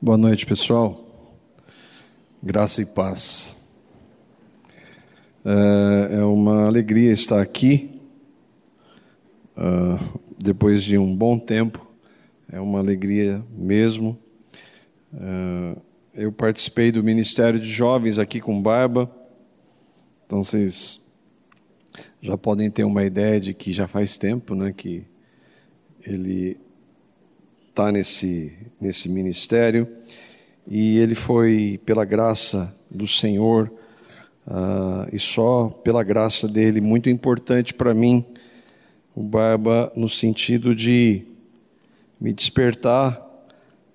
Boa noite, pessoal. Graça e paz. É uma alegria estar aqui, depois de um bom tempo. É uma alegria mesmo. Eu participei do Ministério de Jovens aqui com Barba, então vocês já podem ter uma ideia de que já faz tempo, né, que ele está nesse ministério, e ele foi, pela graça do Senhor, e só pela graça dele, muito importante para mim, o Barba, no sentido de me despertar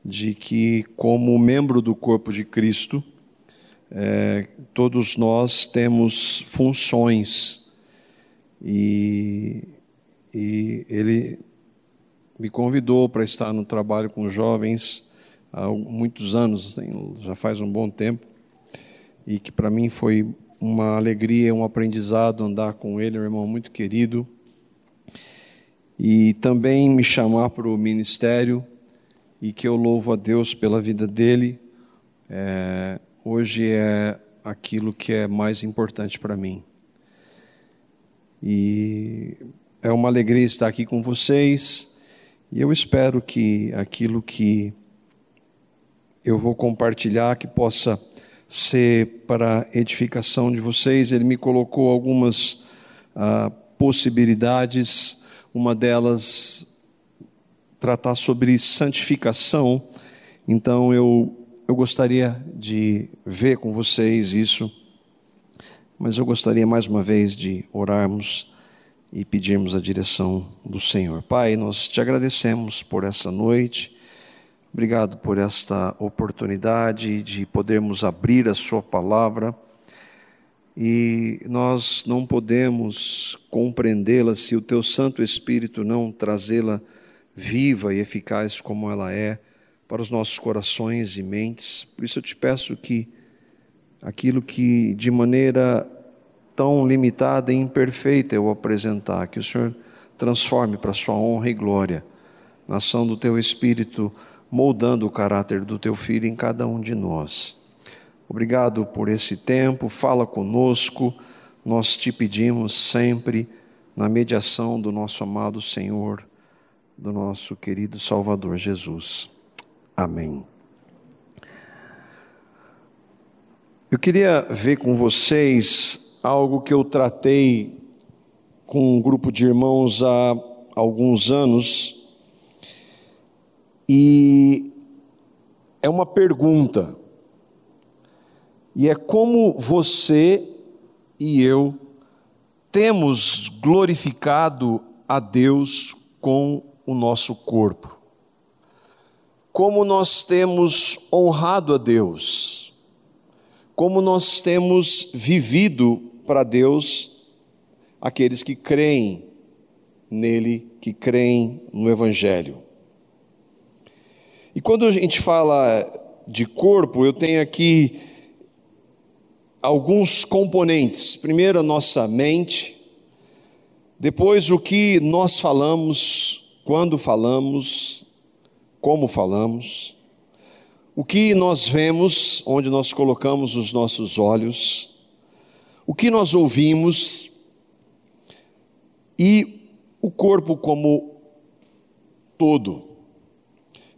de que, como membro do corpo de Cristo, todos nós temos funções, e ele me convidou para estar no trabalho com jovens há muitos anos, já faz um bom tempo, e que para mim foi uma alegria, um aprendizado andar com ele, um irmão muito querido, e também me chamar para o ministério, e que eu louvo a Deus pela vida dele. Hoje é aquilo que é mais importante para mim. E é uma alegria estar aqui com vocês, e eu espero que aquilo que eu vou compartilhar, que possa ser para edificação de vocês. Ele me colocou algumas possibilidades, uma delas tratar sobre santificação. Então eu gostaria de ver com vocês isso, mas eu gostaria mais uma vez de orarmos e pedirmos a direção do Senhor. Pai, nós te agradecemos por essa noite, obrigado por esta oportunidade de podermos abrir a sua palavra, e nós não podemos compreendê-la se o teu Santo Espírito não trazê-la viva e eficaz como ela é para os nossos corações e mentes. Por isso eu te peço que aquilo que de maneira tão limitada e imperfeita eu apresentar, que o Senhor transforme para a sua honra e glória, na ação do teu Espírito, moldando o caráter do teu Filho em cada um de nós. Obrigado por esse tempo, fala conosco, nós te pedimos sempre, na mediação do nosso amado Senhor, do nosso querido Salvador Jesus. Amém. Eu queria ver com vocês algo que eu tratei com um grupo de irmãos há alguns anos, e é uma pergunta, e é como você e eu temos glorificado a Deus com o nosso corpo, como nós temos honrado a Deus, como nós temos vivido para Deus, aqueles que creem nele, que creem no Evangelho. E quando a gente fala de corpo, eu tenho aqui alguns componentes. Primeiro, a nossa mente, depois o que nós falamos, quando falamos, como falamos, o que nós vemos, onde nós colocamos os nossos olhos, o que nós ouvimos, e o corpo como todo.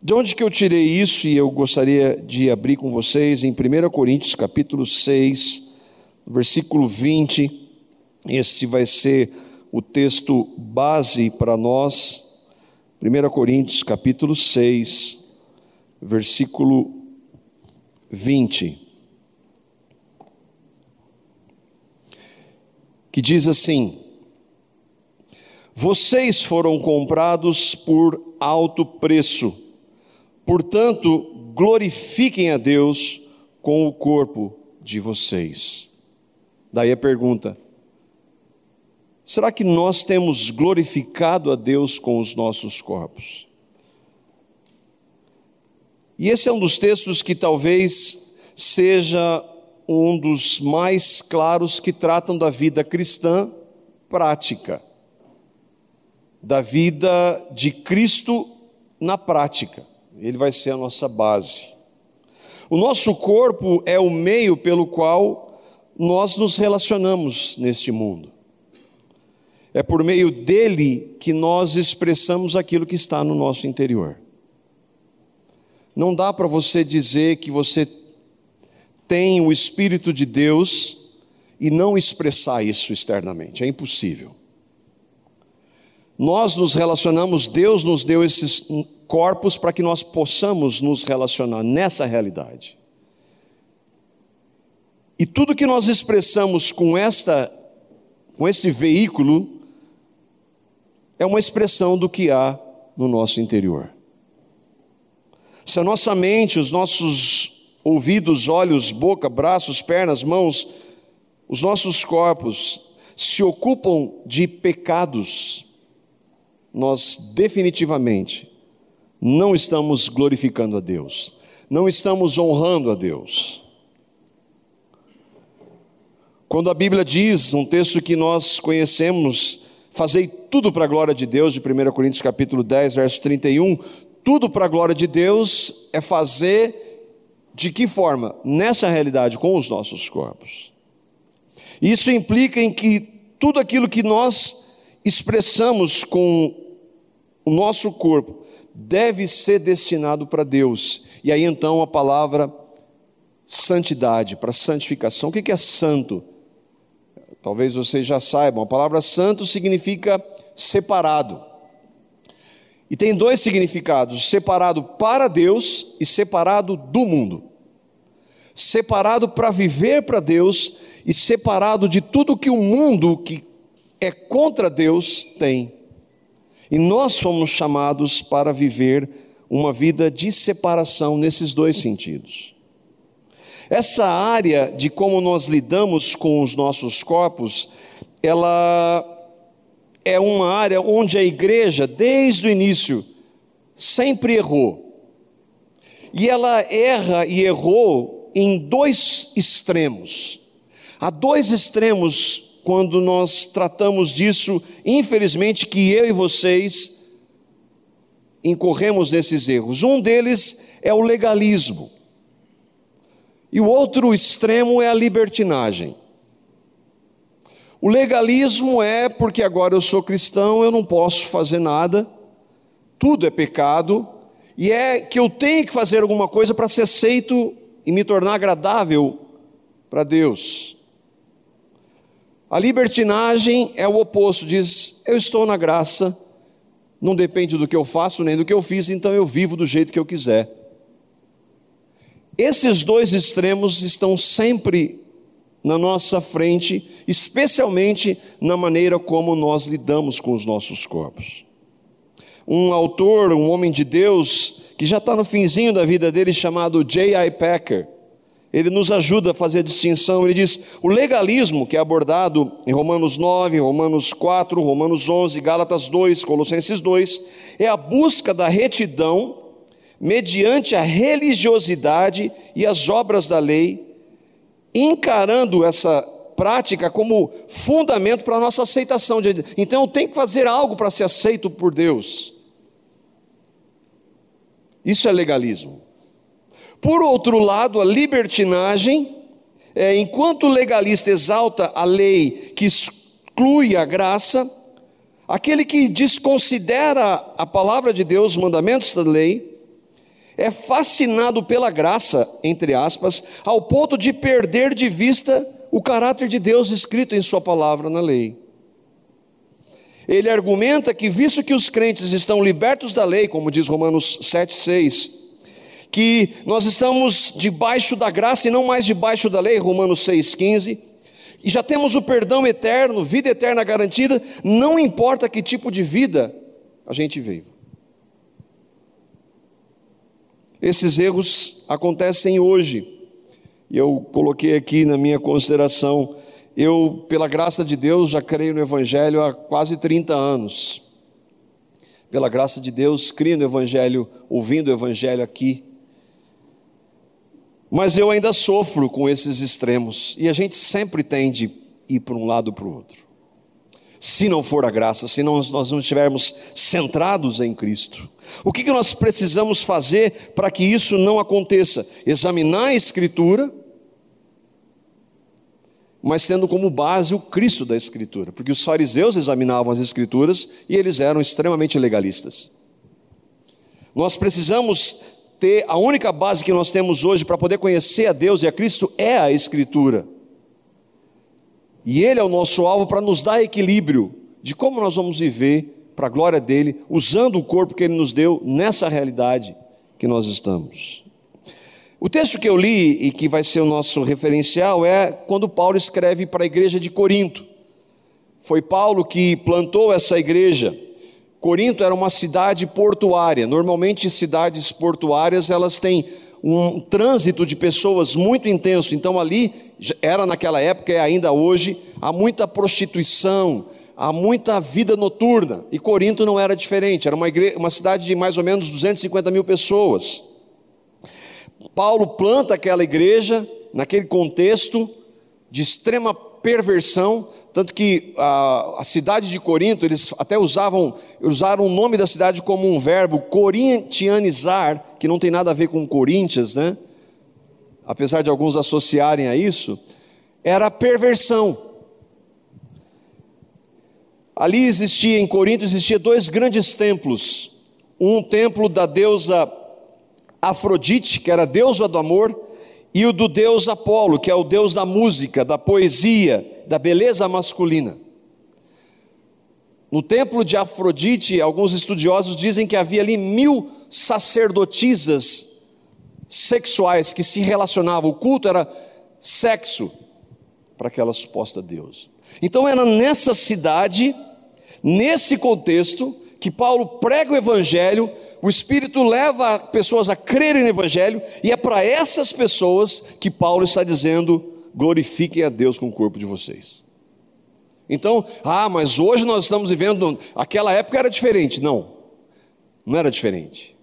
De onde que eu tirei isso? E eu gostaria de abrir com vocês em 1 Coríntios capítulo 6, versículo 20, este vai ser o texto base para nós. 1 Coríntios capítulo 6, versículo 20, que diz assim: vocês foram comprados por alto preço, portanto glorifiquem a Deus com o corpo de vocês. Daí a pergunta: será que nós temos glorificado a Deus com os nossos corpos? E esse é um dos textos que talvez seja um dos mais claros que tratam da vida cristã prática, da vida de Cristo na prática. Ele vai ser a nossa base. O nosso corpo é o meio pelo qual nós nos relacionamos neste mundo. É por meio dele que nós expressamos aquilo que está no nosso interior. Não dá para você dizer que você tem o Espírito de Deus e não expressar isso externamente. É impossível. Nós nos relacionamos, Deus nos deu esses corpos para que nós possamos nos relacionar nessa realidade. E tudo que nós expressamos com este veículo é uma expressão do que há no nosso interior. Se a nossa mente, os nossos ouvidos, olhos, boca, braços, pernas, mãos, os nossos corpos se ocupam de pecados, nós definitivamente não estamos glorificando a Deus, não estamos honrando a Deus. Quando a Bíblia diz, um texto que nós conhecemos, fazei tudo para a glória de Deus, de 1 Coríntios capítulo 10, verso 31, tudo para a glória de Deus é fazer de que forma? Nessa realidade, com os nossos corpos. Isso implica em que tudo aquilo que nós expressamos com o nosso corpo deve ser destinado para Deus. E aí então a palavra santidade, para santificação. O que é santo? Talvez vocês já saibam, a palavra santo significa separado. E tem dois significados: separado para Deus e separado do mundo. Separado para viver para Deus e separado de tudo que o mundo que é contra Deus tem. E nós somos chamados para viver uma vida de separação nesses dois sentidos. Essa área de como nós lidamos com os nossos corpos, ela é uma área onde a igreja, desde o início, sempre errou. E ela erra e errou em dois extremos. Há dois extremos quando nós tratamos disso, infelizmente, que eu e vocês incorremos nesses erros. Um deles é o legalismo. E o outro extremo é a libertinagem. O legalismo é porque agora eu sou cristão, eu não posso fazer nada, tudo é pecado, e é que eu tenho que fazer alguma coisa para ser aceito e me tornar agradável para Deus. A libertinagem é o oposto, diz: eu estou na graça, não depende do que eu faço nem do que eu fiz, então eu vivo do jeito que eu quiser. Esses dois extremos estão sempre na nossa frente, especialmente na maneira como nós lidamos com os nossos corpos. Um autor, um homem de Deus, que já está no finzinho da vida dele, chamado J.I. Packer, ele nos ajuda a fazer a distinção. Ele diz: o legalismo, que é abordado em Romanos 9, Romanos 4, Romanos 11, Gálatas 2, Colossenses 2, é a busca da retidão mediante a religiosidade e as obras da lei, encarando essa prática como fundamento para a nossa aceitação. Então eu tenho que fazer algo para ser aceito por Deus. Isso é legalismo. Por outro lado, a libertinagem, enquanto o legalista exalta a lei que exclui a graça, aquele que desconsidera a palavra de Deus, os mandamentos da lei, é fascinado pela graça, entre aspas, ao ponto de perder de vista o caráter de Deus escrito em sua palavra na lei. Ele argumenta que, visto que os crentes estão libertos da lei, como diz Romanos 7,6, que nós estamos debaixo da graça e não mais debaixo da lei, Romanos 6,15, e já temos o perdão eterno, vida eterna garantida, não importa que tipo de vida a gente viva. Esses erros acontecem hoje, e eu coloquei aqui na minha consideração. Eu, pela graça de Deus, já creio no Evangelho há quase 30 anos. Pela graça de Deus, creio no Evangelho, ouvindo o Evangelho aqui. Mas eu ainda sofro com esses extremos, e a gente sempre tende a ir para um lado ou para o outro. se não for a graça, se nós não estivermos centrados em Cristo. O que nós precisamos fazer para que isso não aconteça? Examinar a Escritura, mas tendo como base o Cristo da Escritura, porque os fariseus examinavam as Escrituras e eles eram extremamente legalistas. Nós precisamos ter, a única base que nós temos hoje para poder conhecer a Deus e a Cristo é a Escritura. E Ele é o nosso alvo para nos dar equilíbrio de como nós vamos viver para a glória dEle, usando o corpo que Ele nos deu nessa realidade que nós estamos. O texto que eu li e que vai ser o nosso referencial é quando Paulo escreve para a igreja de Corinto. Foi Paulo que plantou essa igreja. Corinto era uma cidade portuária. Normalmente cidades portuárias elas têm um trânsito de pessoas muito intenso. Então ali, era naquela época e ainda hoje, há muita prostituição, há muita vida noturna. E Corinto não era diferente, era uma cidade de mais ou menos 250 mil pessoas. Paulo planta aquela igreja naquele contexto de extrema perversão, tanto que a cidade de Corinto, eles até usaram o nome da cidade como um verbo, corintianizar, que não tem nada a ver com Corinthians, né? Apesar de alguns associarem a isso, era perversão. Ali em Corinto existia dois grandes templos, um templo da deusa Afrodite, que era a deusa do amor, e o do deus Apolo, que é o deus da música, da poesia, da beleza masculina. No templo de Afrodite, alguns estudiosos dizem que havia ali 1000 sacerdotisas sexuais que se relacionavam, o culto era sexo para aquela suposta deusa. Então era nessa cidade, nesse contexto, que Paulo prega o evangelho, o Espírito leva pessoas a crerem no evangelho, e é para essas pessoas que Paulo está dizendo: glorifiquem a Deus com o corpo de vocês. Então, mas hoje nós estamos vivendo, aquela época era diferente. Não era diferente.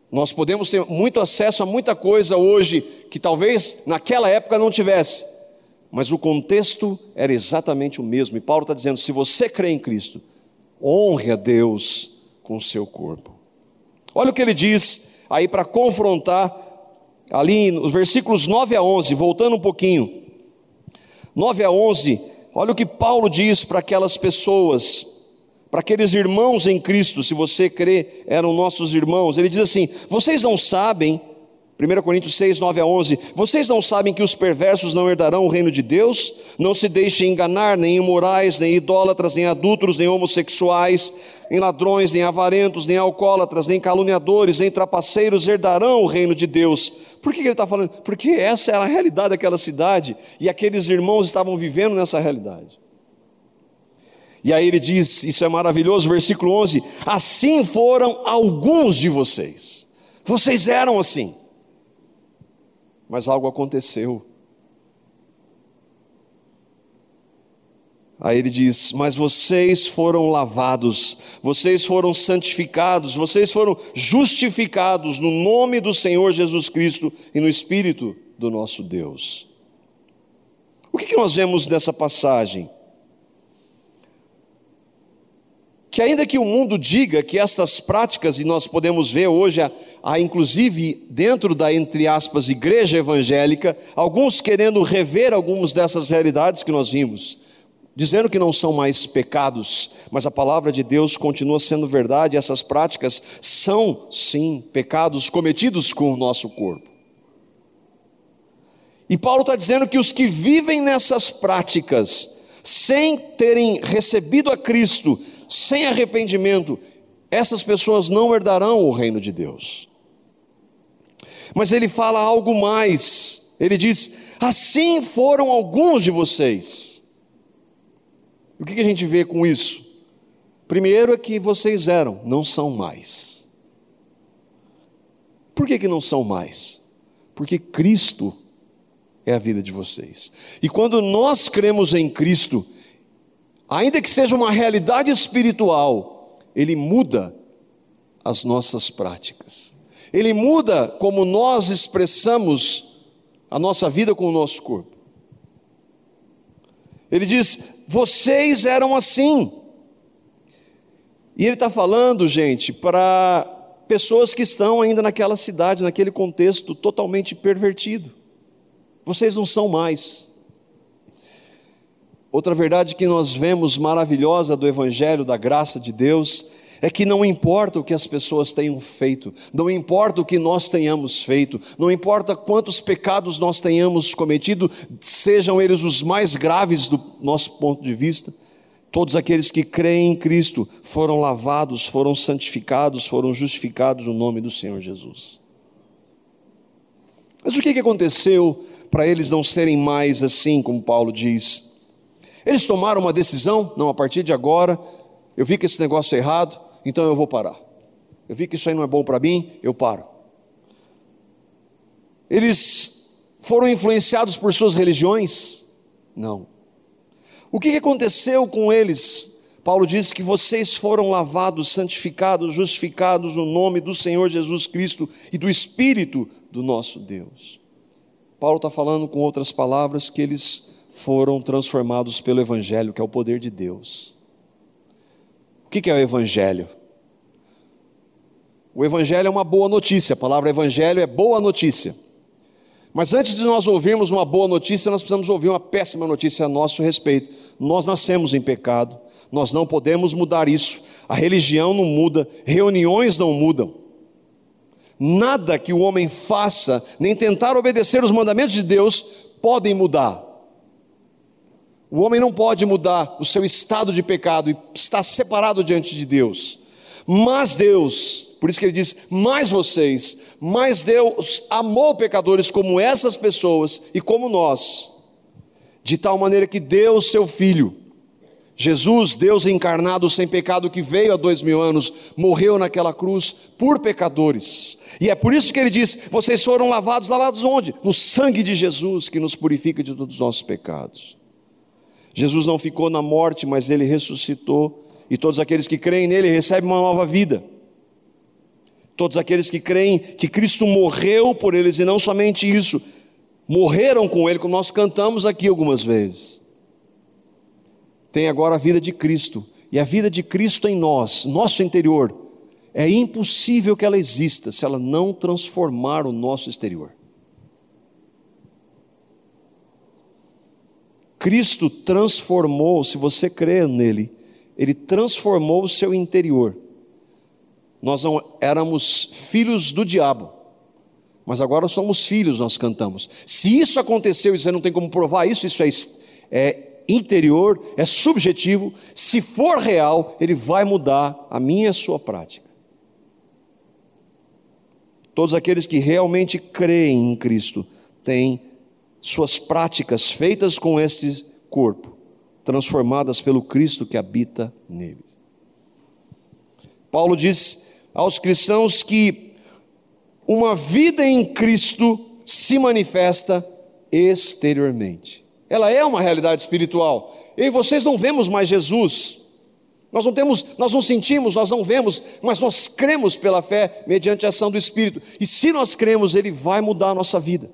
Nós podemos ter muito acesso a muita coisa hoje, que talvez naquela época não tivesse, mas o contexto era exatamente o mesmo, e Paulo está dizendo: se você crê em Cristo, honre a Deus com o seu corpo. Olha o que ele diz aí para confrontar, ali nos versículos 9 a 11, voltando um pouquinho, 9 a 11, olha o que Paulo diz para aquelas pessoas, para aqueles irmãos em Cristo, se você crê, eram nossos irmãos. Ele diz assim: vocês não sabem, 1 Coríntios 6, 9 a 11, vocês não sabem que os perversos não herdarão o reino de Deus? Não se deixem enganar, nem imorais, nem idólatras, nem adúlteros, nem homossexuais, nem ladrões, nem avarentos, nem alcoólatras, nem caluniadores, nem trapaceiros herdarão o reino de Deus. Por que ele está falando? Porque essa era a realidade daquela cidade, e aqueles irmãos estavam vivendo nessa realidade. E aí ele diz, isso é maravilhoso, versículo 11, assim foram alguns de vocês. Vocês eram assim. Mas algo aconteceu. Aí ele diz: mas vocês foram lavados, vocês foram santificados, vocês foram justificados no nome do Senhor Jesus Cristo e no Espírito do nosso Deus. O que nós vemos nessa passagem? Que ainda que o mundo diga que estas práticas, e nós podemos ver hoje, inclusive dentro da, entre aspas, igreja evangélica, alguns querendo rever algumas dessas realidades que nós vimos, dizendo que não são mais pecados, mas a palavra de Deus continua sendo verdade, essas práticas são sim pecados cometidos com o nosso corpo. E Paulo está dizendo que os que vivem nessas práticas, sem terem recebido a Cristo, sem arrependimento, essas pessoas não herdarão o reino de Deus. Mas ele fala algo mais, ele diz: assim foram alguns de vocês. O que a gente vê com isso? Primeiro é que vocês eram, não são mais. Por que não são mais? Porque Cristo é a vida de vocês. E quando nós cremos em Cristo, ainda que seja uma realidade espiritual, Ele muda as nossas práticas. Ele muda como nós expressamos a nossa vida com o nosso corpo. Ele diz: vocês eram assim. E ele está falando, gente, para pessoas que estão ainda naquela cidade, naquele contexto totalmente pervertido. Vocês não são mais. Outra verdade que nós vemos maravilhosa do Evangelho, da graça de Deus, é que não importa o que as pessoas tenham feito, não importa o que nós tenhamos feito, não importa quantos pecados nós tenhamos cometido, sejam eles os mais graves do nosso ponto de vista, todos aqueles que creem em Cristo foram lavados, foram santificados, foram justificados no nome do Senhor Jesus. Mas o que aconteceu para eles não serem mais assim, como Paulo diz? Eles tomaram uma decisão, não, a partir de agora, eu vi que esse negócio é errado, então eu vou parar. Eu vi que isso aí não é bom para mim, eu paro. Eles foram influenciados por suas religiões? Não. O que aconteceu com eles? Paulo diz que vocês foram lavados, santificados, justificados no nome do Senhor Jesus Cristo e do Espírito do nosso Deus. Paulo está falando com outras palavras que eles foram transformados pelo Evangelho, que é o poder de Deus. O que é o Evangelho? O Evangelho é uma boa notícia, a palavra Evangelho é boa notícia. Mas antes de nós ouvirmos uma boa notícia, nós precisamos ouvir uma péssima notícia a nosso respeito. Nós nascemos em pecado, nós não podemos mudar isso. A religião não muda, reuniões não mudam. Nada que o homem faça, nem tentar obedecer os mandamentos de Deus, podem mudar. O homem não pode mudar o seu estado de pecado e está separado diante de Deus. Mas Deus, por isso que ele diz, mas vocês, mas Deus amou pecadores como essas pessoas e como nós, de tal maneira que deu o seu Filho, Jesus, Deus encarnado sem pecado, que veio há 2000 anos, morreu naquela cruz por pecadores. E é por isso que ele diz, vocês foram lavados onde? No sangue de Jesus, que nos purifica de todos os nossos pecados. Jesus não ficou na morte, mas ele ressuscitou, e todos aqueles que creem nele recebem uma nova vida. Todos aqueles que creem que Cristo morreu por eles, e não somente isso, morreram com ele, como nós cantamos aqui algumas vezes. Tem agora a vida de Cristo, e a vida de Cristo em nós, nosso interior, é impossível que ela exista se ela não transformar o nosso exterior. Cristo transformou, se você crer nele, ele transformou o seu interior. Nós não éramos filhos do diabo, mas agora somos filhos, nós cantamos. Se isso aconteceu e você não tem como provar isso, isso é interior, é subjetivo. Se for real, ele vai mudar a minha e a sua prática. Todos aqueles que realmente creem em Cristo têm suas práticas feitas com este corpo, transformadas pelo Cristo que habita neles. Paulo diz aos cristãos que uma vida em Cristo se manifesta exteriormente. Ela é uma realidade espiritual. Eu e vocês não vemos mais Jesus. Nós não sentimos, nós não vemos, mas nós cremos pela fé mediante a ação do Espírito. E se nós cremos, ele vai mudar a nossa vida.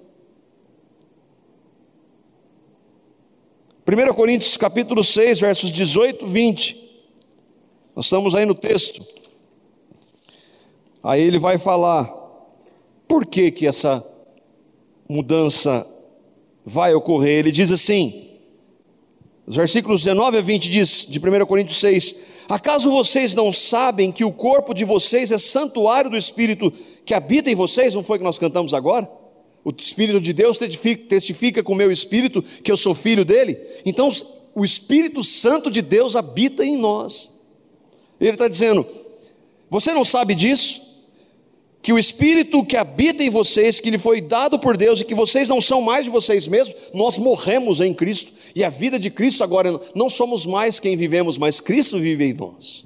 1 Coríntios capítulo 6, versos 18 e 20. Nós estamos aí no texto. Aí ele vai falar por que essa mudança vai ocorrer. Ele diz assim, os versículos 19 a 20 diz, de 1 Coríntios 6, acaso vocês não sabem que o corpo de vocês é santuário do Espírito que habita em vocês? Não foi que nós cantamos agora? O Espírito de Deus testifica com o meu espírito que eu sou filho dele. Então o Espírito Santo de Deus habita em nós. Ele está dizendo, você não sabe disso? Que o Espírito que habita em vocês, que lhe foi dado por Deus, e que vocês não são mais de vocês mesmos, nós morremos em Cristo, e a vida de Cristo agora, não somos mais quem vivemos, mas Cristo vive em nós.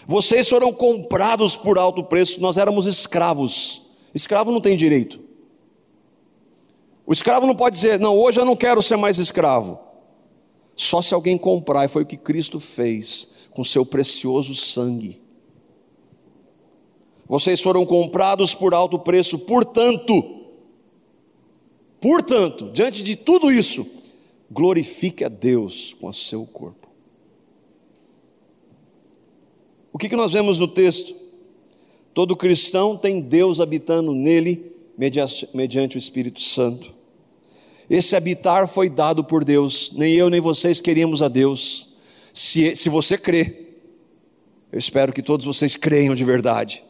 Vocês foram comprados por alto preço, nós éramos escravos. Escravo não tem direito. O escravo não pode dizer, não, hoje eu não quero ser mais escravo. Só se alguém comprar, e foi o que Cristo fez com seu precioso sangue. Vocês foram comprados por alto preço, portanto, diante de tudo isso, glorifique a Deus com o seu corpo. O que nós vemos no texto? Todo cristão tem Deus habitando nele mediante o Espírito Santo. Esse habitar foi dado por Deus, nem eu nem vocês queríamos a Deus. Se você crê, eu espero que todos vocês creiam de verdade.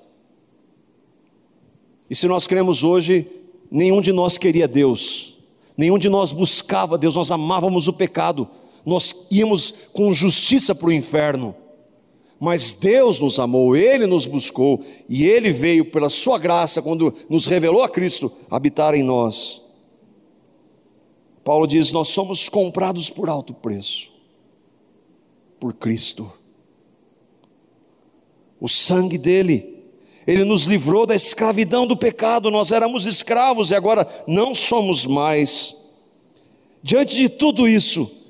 E se nós cremos hoje, nenhum de nós queria Deus, nenhum de nós buscava Deus, nós amávamos o pecado, nós íamos com justiça para o inferno. Mas Deus nos amou, Ele nos buscou, e Ele veio pela sua graça, quando nos revelou a Cristo, habitar em nós. Paulo diz, nós somos comprados por alto preço, por Cristo. O sangue dele, Ele nos livrou da escravidão do pecado, nós éramos escravos e agora não somos mais. Diante de tudo isso,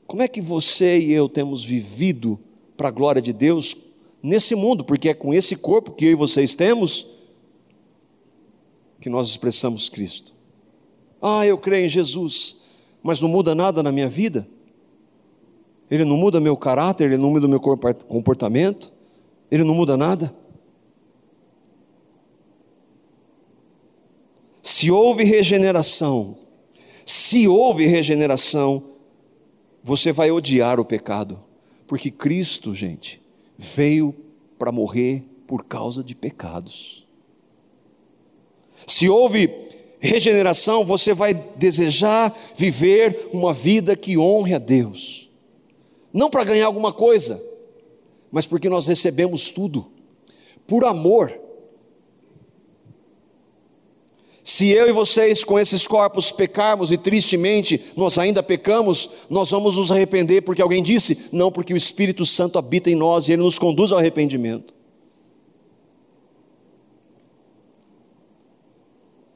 como é que você e eu temos vivido para a glória de Deus nesse mundo? Porque é com esse corpo que eu e vocês temos que nós expressamos Cristo. Eu creio em Jesus, mas não muda nada na minha vida? Ele não muda meu caráter, Ele não muda meu comportamento, Ele não muda nada? Se houve regeneração, você vai odiar o pecado, porque Cristo, gente, veio para morrer por causa de pecados. Se houve regeneração, você vai desejar viver uma vida que honre a Deus, não para ganhar alguma coisa, mas porque nós recebemos tudo, por amor. Se eu e vocês com esses corpos pecarmos, e tristemente nós ainda pecamos, nós vamos nos arrepender, porque alguém disse? Não, porque o Espírito Santo habita em nós e Ele nos conduz ao arrependimento.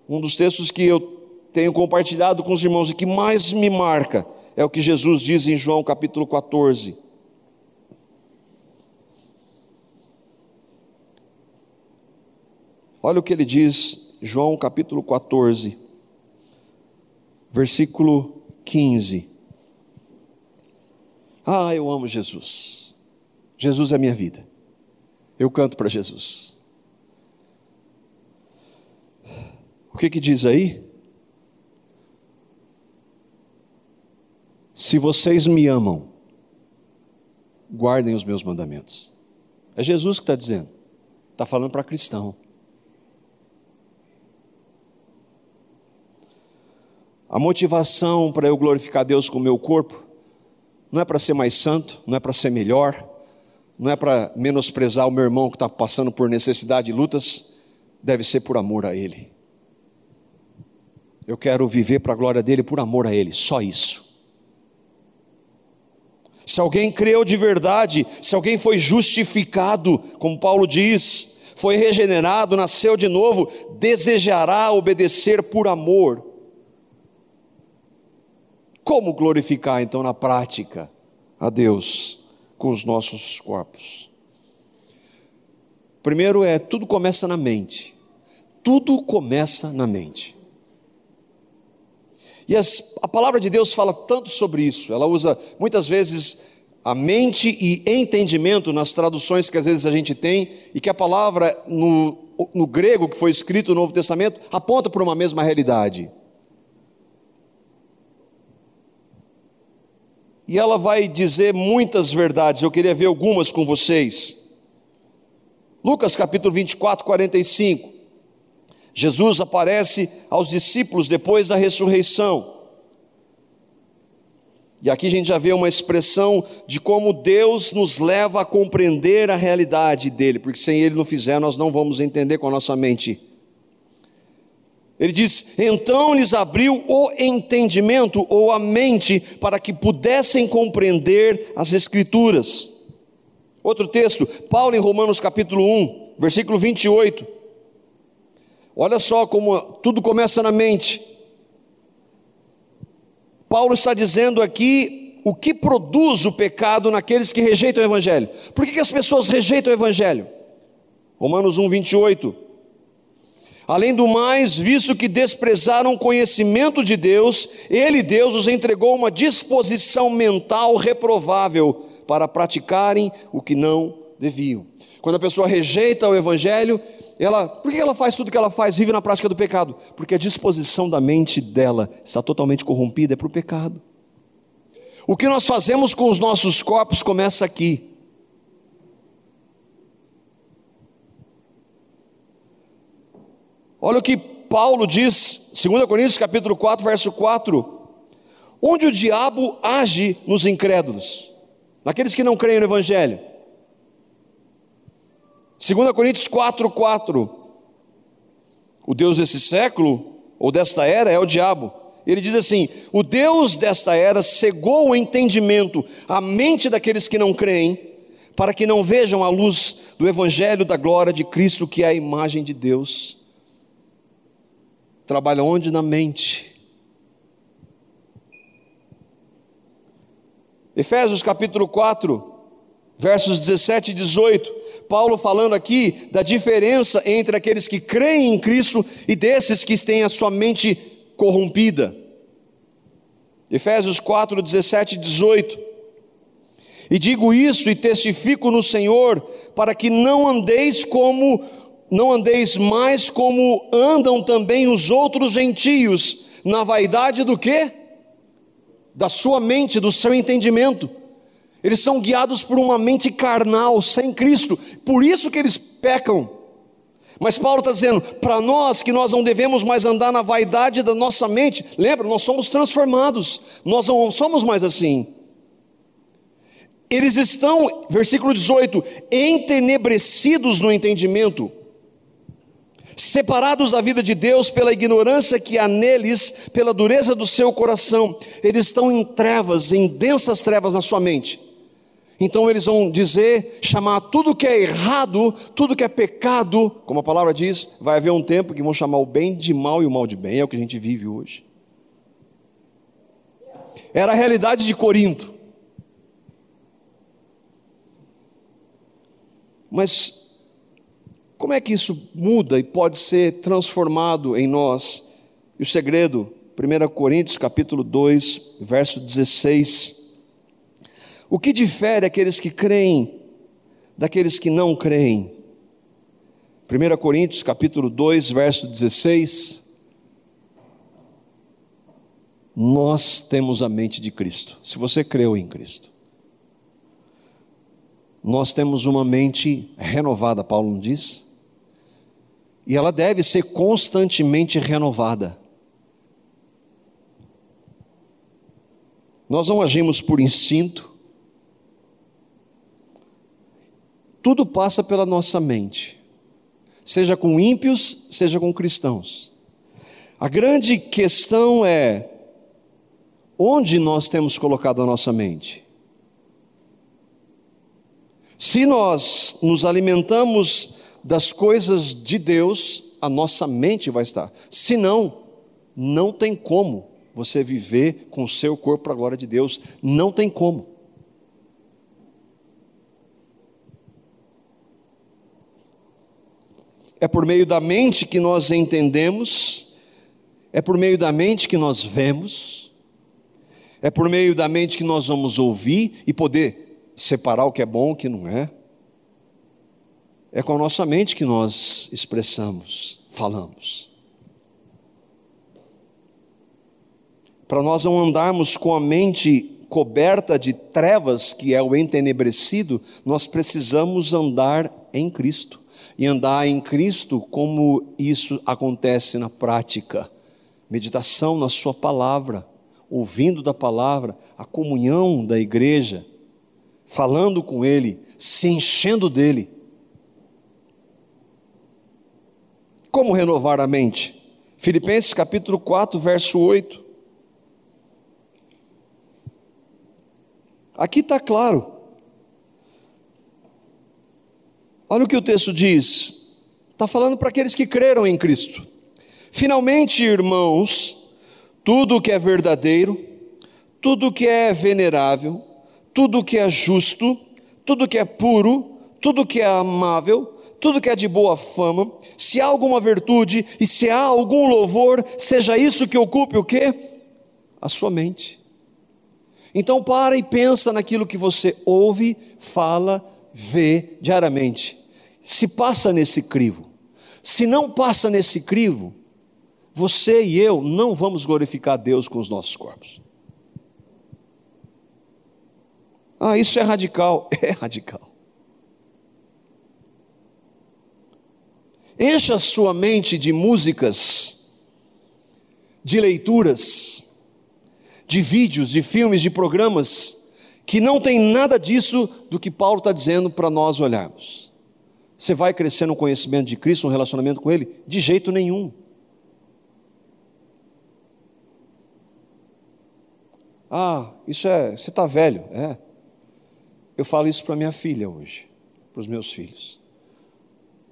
Um dos textos que eu tenho compartilhado com os irmãos e que mais me marca é o que Jesus diz em João capítulo 14. Olha o que ele diz, João capítulo 14, versículo 15. Eu amo Jesus. Jesus é a minha vida. Eu canto para Jesus. O que diz aí? Se vocês me amam, guardem os meus mandamentos. É Jesus que está dizendo. Está falando para cristão. A motivação para eu glorificar Deus com o meu corpo não é para ser mais santo, não é para ser melhor, não é para menosprezar o meu irmão que está passando por necessidade e lutas, deve ser por amor a Ele. Eu quero viver para a glória dEle, por amor a Ele, só isso. Se alguém creu de verdade, se alguém foi justificado, como Paulo diz, foi regenerado, nasceu de novo, desejará obedecer por amor. Como glorificar então na prática a Deus com os nossos corpos? Primeiro tudo começa na mente. Tudo começa na mente. E a palavra de Deus fala tanto sobre isso, ela usa muitas vezes a mente e entendimento nas traduções que às vezes a gente tem, e que a palavra no grego que foi escrito no Novo Testamento aponta para uma mesma realidade. E ela vai dizer muitas verdades, eu queria ver algumas com vocês. Lucas capítulo 24, 45. Jesus aparece aos discípulos depois da ressurreição. E aqui a gente já vê uma expressão de como Deus nos leva a compreender a realidade dele, porque sem Ele não fizer, nós não vamos entender com a nossa mente. Ele diz, então lhes abriu o entendimento ou a mente para que pudessem compreender as Escrituras. Outro texto, Paulo em Romanos capítulo 1, versículo 28. Olha só como tudo começa na mente. Paulo está dizendo aqui o que produz o pecado naqueles que rejeitam o Evangelho. Por que as pessoas rejeitam o Evangelho? Romanos 1, 28. Além do mais, visto que desprezaram o conhecimento de Deus, Ele, Deus, os entregou uma disposição mental reprovável para praticarem o que não deviam. Quando a pessoa rejeita o Evangelho, por que ela faz tudo o que ela faz? Vive na prática do pecado. Porque a disposição da mente dela está totalmente corrompida, é para o pecado. O que nós fazemos com os nossos corpos começa aqui. Olha o que Paulo diz, 2 Coríntios capítulo 4, verso 4, onde o diabo age nos incrédulos, naqueles que não creem no Evangelho. 2 Coríntios 4, 4, o Deus desse século, ou desta era, é o diabo. Ele diz assim: o Deus desta era cegou o entendimento, a mente daqueles que não creem, para que não vejam a luz do Evangelho da glória de Cristo, que é a imagem de Deus. Trabalha onde? Na mente. Efésios capítulo 4, versos 17 e 18, Paulo falando aqui da diferença entre aqueles que creem em Cristo e desses que têm a sua mente corrompida. Efésios 4, 17 e 18, e digo isso e testifico no Senhor, para que não andeis mais como andam também os outros gentios, na vaidade do quê? Da sua mente, do seu entendimento. Eles são guiados por uma mente carnal, sem Cristo, por isso que eles pecam. Mas Paulo está dizendo, para nós, que nós não devemos mais andar na vaidade da nossa mente. Lembra, nós somos transformados, nós não somos mais assim. Eles estão, versículo 18, entenebrecidos no entendimento, separados da vida de Deus pela ignorância que há neles, pela dureza do seu coração. Eles estão em trevas, em densas trevas na sua mente. Então eles vão chamar tudo que é errado, tudo que é pecado, como a palavra diz, vai haver um tempo que vão chamar o bem de mal e o mal de bem. É o que a gente vive hoje. Era a realidade de Corinto. Mas como é que isso muda e pode ser transformado em nós? E o segredo, 1 Coríntios capítulo 2, verso 16. O que difere aqueles que creem daqueles que não creem? 1 Coríntios capítulo 2, verso 16. Nós temos a mente de Cristo. Se você creu em Cristo, nós temos uma mente renovada, Paulo não diz? E ela deve ser constantemente renovada. Nós não agimos por instinto. Tudo passa pela nossa mente, seja com ímpios, seja com cristãos. A grande questão é, onde nós temos colocado a nossa mente? Se nós nos alimentamos das coisas de Deus, a nossa mente vai estar. Se não, não tem como você viver com o seu corpo para a glória de Deus. Não tem como. É por meio da mente que nós entendemos, é por meio da mente que nós vemos, é por meio da mente que nós vamos ouvir e poder separar o que é bom e o que não é. É com a nossa mente que nós expressamos, falamos. Para nós não andarmos com a mente coberta de trevas, que é o entenebrecido, nós precisamos andar em Cristo. E andar em Cristo, como isso acontece na prática? Meditação na sua palavra, ouvindo da palavra, a comunhão da igreja, falando com Ele, se enchendo dEle. Como renovar a mente? Filipenses capítulo 4, verso 8. Aqui está claro. Olha o que o texto diz. Está falando para aqueles que creram em Cristo. Finalmente, irmãos, tudo que é verdadeiro, tudo que é venerável, tudo que é justo, tudo que é puro, tudo que é amável, tudo que é de boa fama, se há alguma virtude e se há algum louvor, seja isso que ocupe o quê? A sua mente. Então para e pensa naquilo que você ouve, fala, vê diariamente. Se passa nesse crivo. Se não passa nesse crivo, você e eu não vamos glorificar Deus com os nossos corpos. Ah, isso é radical. É radical. Encha a sua mente de músicas, de leituras, de vídeos, de filmes, de programas, que não tem nada disso do que Paulo está dizendo para nós olharmos. Você vai crescer no conhecimento de Cristo, no relacionamento com Ele? De jeito nenhum. Ah, isso é, você está velho. É. Eu falo isso para minha filha hoje, para os meus filhos.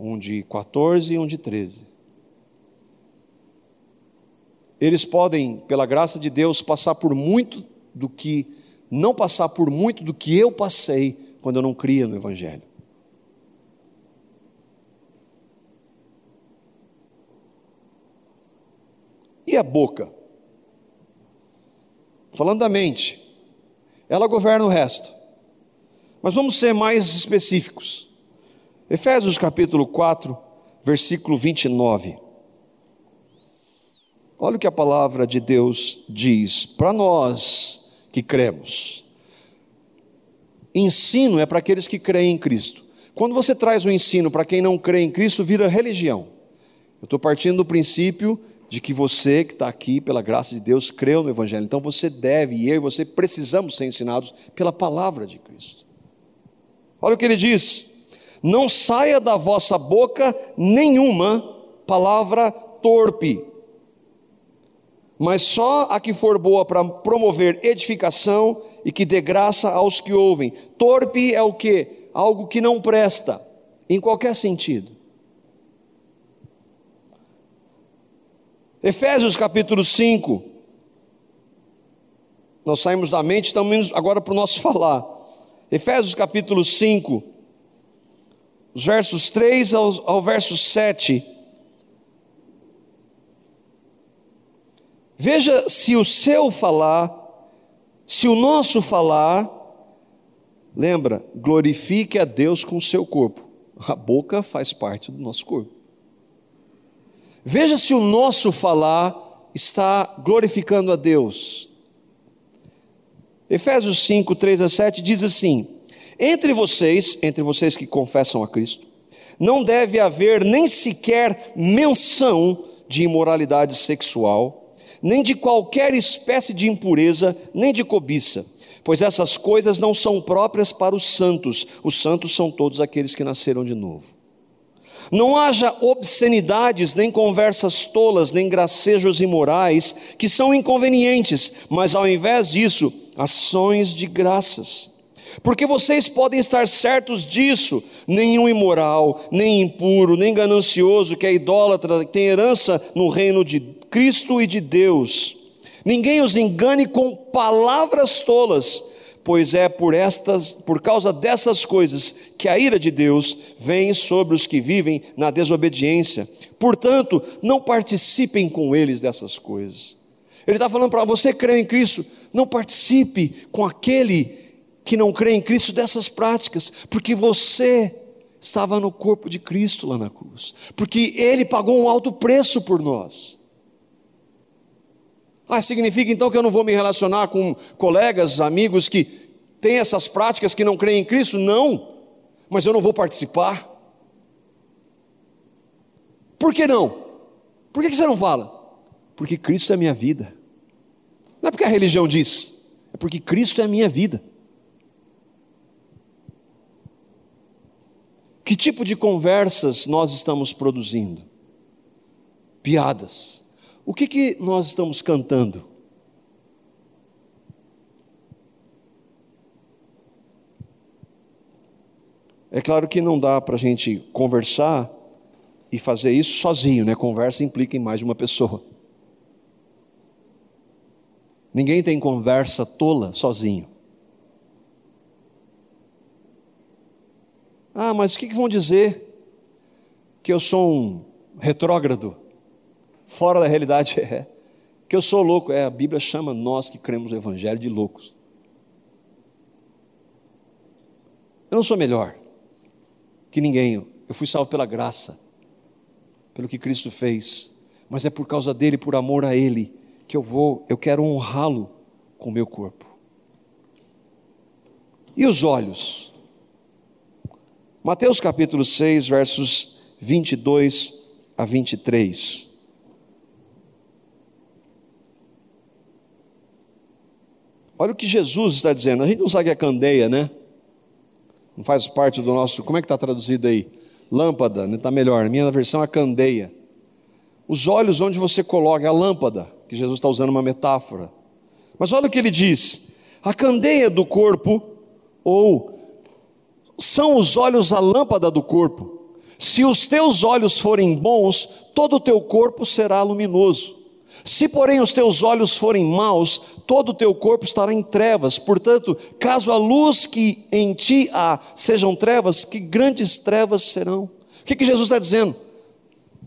Um de 14 e um de 13. Eles podem, pela graça de Deus, passar por muito do que, não passar por muito do que eu passei quando eu não cria no Evangelho. E a boca? Falando da mente, ela governa o resto. Mas vamos ser mais específicos. Efésios capítulo 4, versículo 29. Olha o que a palavra de Deus diz para nós que cremos. Ensino é para aqueles que creem em Cristo. Quando você traz o ensino para quem não crê em Cristo, vira religião. Eu estou partindo do princípio de que você que está aqui, pela graça de Deus, creu no Evangelho. Então você deve, e eu e você precisamos ser ensinados pela palavra de Cristo. Olha o que ele diz: não saia da vossa boca nenhuma palavra torpe, mas só a que for boa para promover edificação e que dê graça aos que ouvem. Torpe é o quê? Algo que não presta, em qualquer sentido. Efésios capítulo 5, nós saímos da mente, estamos indo agora para o nosso falar. Efésios capítulo 5, os versos 3 ao verso 7. Veja se o seu falar, se o nosso falar, lembra, glorifique a Deus com o seu corpo. A boca faz parte do nosso corpo. Veja se o nosso falar está glorificando a Deus. Efésios 5, 3 a 7 diz assim: entre vocês que confessam a Cristo, não deve haver nem sequer menção de imoralidade sexual, nem de qualquer espécie de impureza, nem de cobiça, pois essas coisas não são próprias para os santos são todos aqueles que nasceram de novo. Não haja obscenidades, nem conversas tolas, nem gracejos imorais, que são inconvenientes, mas ao invés disso, ações de graças. Porque vocês podem estar certos disso: nenhum imoral, nem impuro, nem ganancioso, que é idólatra, tem herança no reino de Cristo e de Deus. Ninguém os engane com palavras tolas, pois é por causa dessas coisas que a ira de Deus vem sobre os que vivem na desobediência. Portanto, não participem com eles dessas coisas. Ele está falando para você que crê em Cristo: não participe com aquele que não crê em Cristo dessas práticas, porque você estava no corpo de Cristo lá na cruz, porque Ele pagou um alto preço por nós. Significa então que eu não vou me relacionar com colegas, amigos que têm essas práticas, que não creem em Cristo? Não, mas eu não vou participar. Por que não? Por que você não fala? Porque Cristo é a minha vida. Não é porque a religião diz, é porque Cristo é a minha vida. Que tipo de conversas nós estamos produzindo? Piadas. O que nós estamos cantando? É claro que não dá para a gente conversar e fazer isso sozinho, né? Conversa implica em mais de uma pessoa. Ninguém tem conversa tola sozinho. Mas o que vão dizer? que eu sou um retrógrado, fora da realidade, que eu sou louco. A Bíblia chama nós que cremos no Evangelho de loucos. Eu não sou melhor que ninguém, eu fui salvo pela graça, pelo que Cristo fez, mas é por causa dele, por amor a ele, que eu quero honrá-lo com o meu corpo. E os olhos? Mateus capítulo 6, versos 22 a 23. Olha o que Jesus está dizendo. A gente não sabe que é candeia, né? Não faz parte do nosso... Como é que está traduzido aí? Lâmpada, né? Está melhor. A minha versão é candeia. Os olhos onde você coloca a lâmpada, que Jesus está usando uma metáfora. Mas olha o que ele diz. A candeia do corpo, ou são os olhos a lâmpada do corpo. Se os teus olhos forem bons, todo o teu corpo será luminoso. Se porém os teus olhos forem maus, todo o teu corpo estará em trevas. Portanto, caso a luz que em ti há sejam trevas, que grandes trevas serão. O que Jesus está dizendo?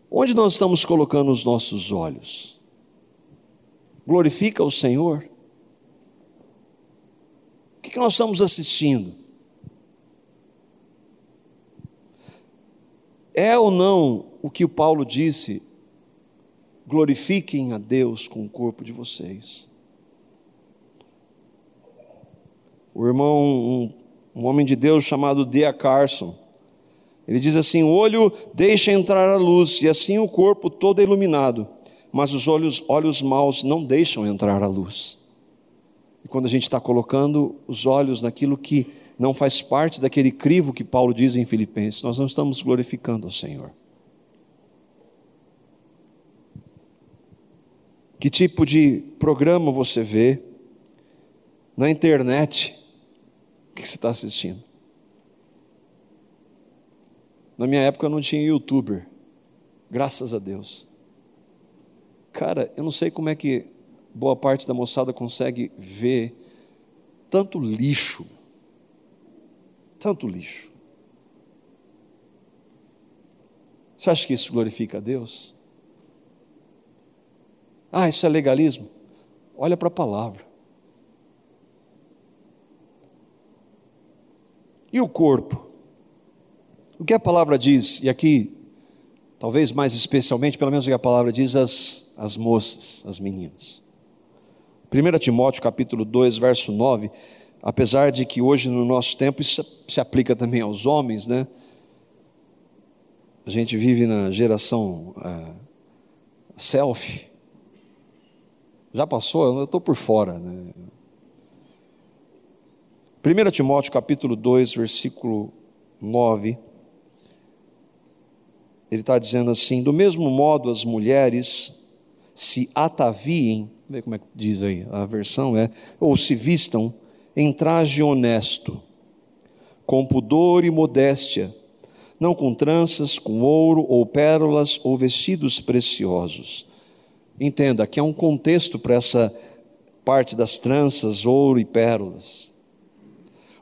Onde nós estamos colocando os nossos olhos? Glorifica o Senhor? O que nós estamos assistindo? É ou não o que o Paulo disse? Glorifiquem a Deus com o corpo de vocês. O irmão, um homem de Deus chamado D.A. Carson, ele diz assim: o olho deixa entrar a luz, e assim o corpo todo é iluminado, mas os olhos maus não deixam entrar a luz. E quando a gente está colocando os olhos naquilo que não faz parte daquele crivo que Paulo diz em Filipenses, nós não estamos glorificando ao Senhor. Que tipo de programa você vê na internet? O que você está assistindo? Na minha época eu não tinha youtuber, graças a Deus. Cara, eu não sei como é que boa parte da moçada consegue ver tanto lixo. Tanto lixo. Você acha que isso glorifica a Deus? Isso é legalismo? Olha para a palavra. E o corpo? O que a palavra diz, e aqui, talvez mais especialmente, pelo menos o que a palavra diz, as moças, as meninas. 1 Timóteo capítulo 2, verso 9, apesar de que hoje no nosso tempo isso se aplica também aos homens, né? A gente vive na geração selfie. Já passou? Eu estou por fora, né? 1 Timóteo capítulo 2, versículo 9, ele está dizendo assim: do mesmo modo as mulheres se ataviem, vê como é que diz aí, a versão ou se vistam em traje honesto, com pudor e modéstia, não com tranças, com ouro ou pérolas ou vestidos preciosos. Entenda, que há um contexto para essa parte das tranças, ouro e pérolas.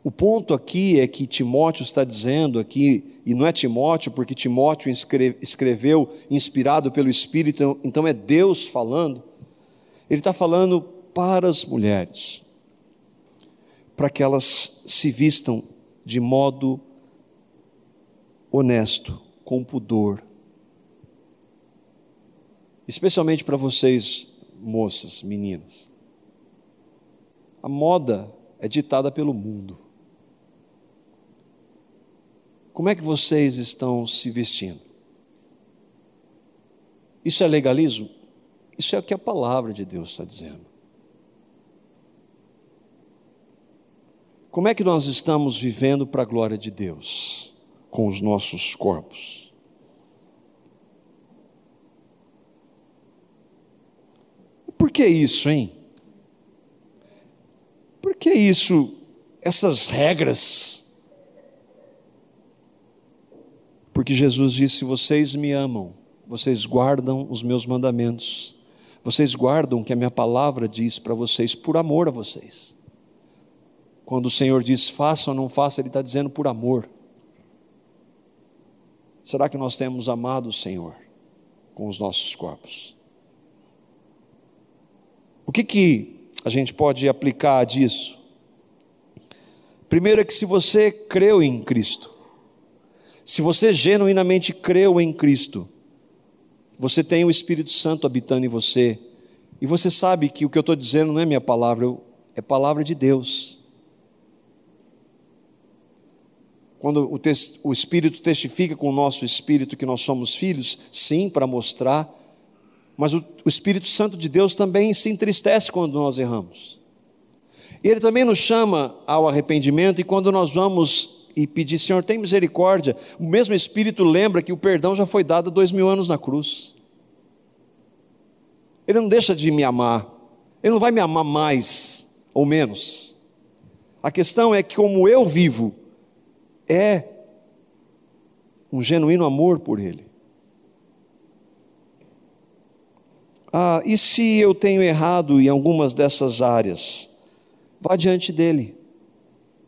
O ponto aqui é que Timóteo está dizendo aqui, e não é Timóteo, porque Timóteo escreveu inspirado pelo Espírito, então é Deus falando. Ele está falando para as mulheres, para que elas se vistam de modo honesto, com pudor. Especialmente para vocês, moças, meninas. A moda é ditada pelo mundo. Como é que vocês estão se vestindo? Isso é legalismo? Isso é o que a palavra de Deus está dizendo. Como é que nós estamos vivendo para a glória de Deus com os nossos corpos? Por que isso, hein? Por que isso, essas regras? Porque Jesus disse: vocês me amam, vocês guardam os meus mandamentos, vocês guardam o que a minha palavra diz para vocês, por amor a vocês. Quando o Senhor diz faça ou não faça, Ele está dizendo por amor. Será que nós temos amado o Senhor com os nossos corpos? O que a gente pode aplicar disso? Primeiro é que se você creu em Cristo, se você genuinamente creu em Cristo, você tem o Espírito Santo habitando em você, e você sabe que o que eu estou dizendo não é minha palavra, é palavra de Deus. Quando o Espírito testifica com o nosso Espírito que nós somos filhos, sim, para mostrar, mas o Espírito Santo de Deus também se entristece quando nós erramos. Ele também nos chama ao arrependimento, e quando nós vamos e pedir, Senhor, tem misericórdia, o mesmo Espírito lembra que o perdão já foi dado há 2000 anos na cruz. Ele não deixa de me amar, Ele não vai me amar mais ou menos. A questão é que como eu vivo, é um genuíno amor por Ele. E se eu tenho errado em algumas dessas áreas, vá diante dEle.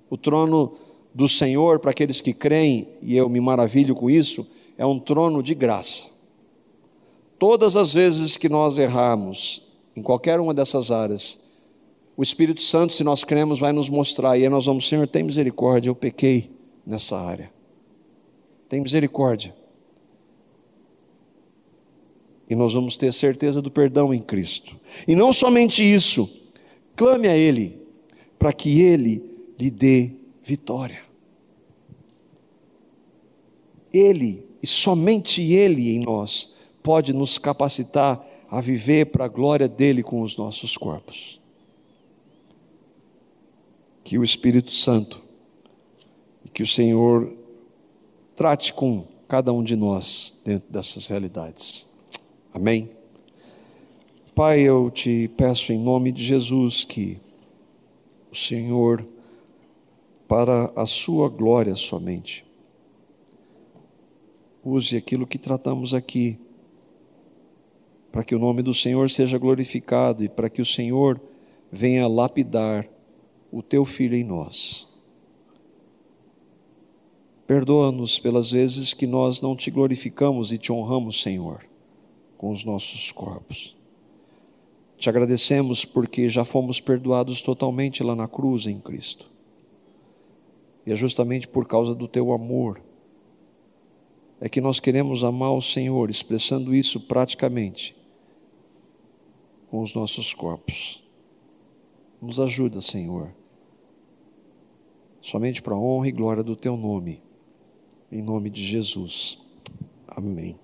O trono do Senhor, para aqueles que creem, e eu me maravilho com isso, é um trono de graça. Todas as vezes que nós errarmos, em qualquer uma dessas áreas, o Espírito Santo, se nós cremos, vai nos mostrar, e aí nós vamos, Senhor, tem misericórdia, eu pequei nessa área, tem misericórdia, e nós vamos ter certeza do perdão em Cristo. E não somente isso, clame a Ele, para que Ele lhe dê vitória. Ele, e somente Ele em nós, pode nos capacitar a viver para a glória dEle com os nossos corpos. Que o Espírito Santo, que o Senhor trate com cada um de nós dentro dessas realidades. Amém? Pai, eu te peço em nome de Jesus que o Senhor, para a sua glória somente, use aquilo que tratamos aqui, para que o nome do Senhor seja glorificado e para que o Senhor venha lapidar o teu Filho em nós. Perdoa-nos pelas vezes que nós não te glorificamos e te honramos, Senhor, com os nossos corpos. Te agradecemos porque já fomos perdoados totalmente lá na cruz em Cristo. E é justamente por causa do teu amor é que nós queremos amar o Senhor, expressando isso praticamente com os nossos corpos. Nos ajuda, Senhor, somente para a honra e glória do teu nome, em nome de Jesus. Amém.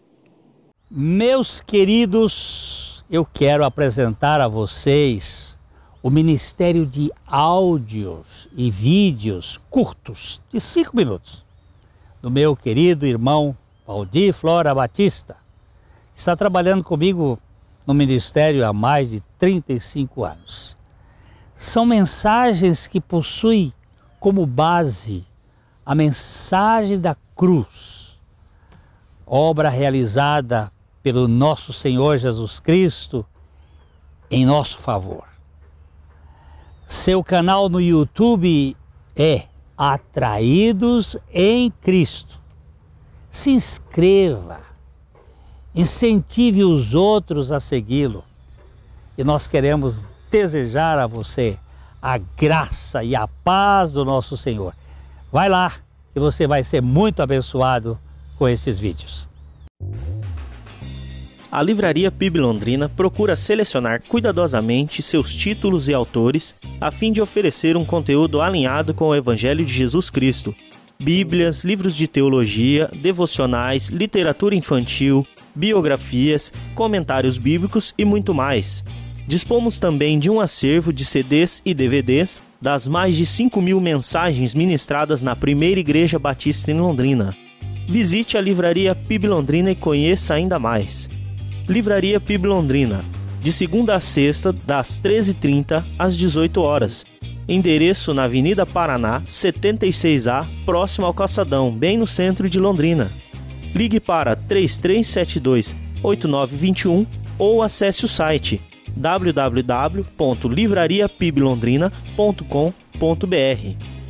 Meus queridos, eu quero apresentar a vocês o Ministério de Áudios e Vídeos curtos, de 5 minutos, do meu querido irmão Valdir Flora Batista, que está trabalhando comigo no ministério há mais de 35 anos. São mensagens que possuem como base a mensagem da cruz, obra realizada pelo nosso Senhor Jesus Cristo em nosso favor. Seu canal no YouTube é Atraídos em Cristo. Se inscreva, incentive os outros a segui-lo. E nós queremos desejar a você a graça e a paz do nosso Senhor. Vai lá e você vai ser muito abençoado com esses vídeos. A Livraria PIB Londrina procura selecionar cuidadosamente seus títulos e autores a fim de oferecer um conteúdo alinhado com o Evangelho de Jesus Cristo. Bíblias, livros de teologia, devocionais, literatura infantil, biografias, comentários bíblicos e muito mais. Dispomos também de um acervo de CDs e DVDs das mais de 5.000 mensagens ministradas na Primeira Igreja Batista em Londrina. Visite a Livraria PIB Londrina e conheça ainda mais. Livraria PIB Londrina, de segunda a sexta, das 13h30 às 18 horas. Endereço na Avenida Paraná, 76A, próximo ao Calçadão, bem no centro de Londrina. Ligue para 3372-8921 ou acesse o site www.livrariapiblondrina.com.br.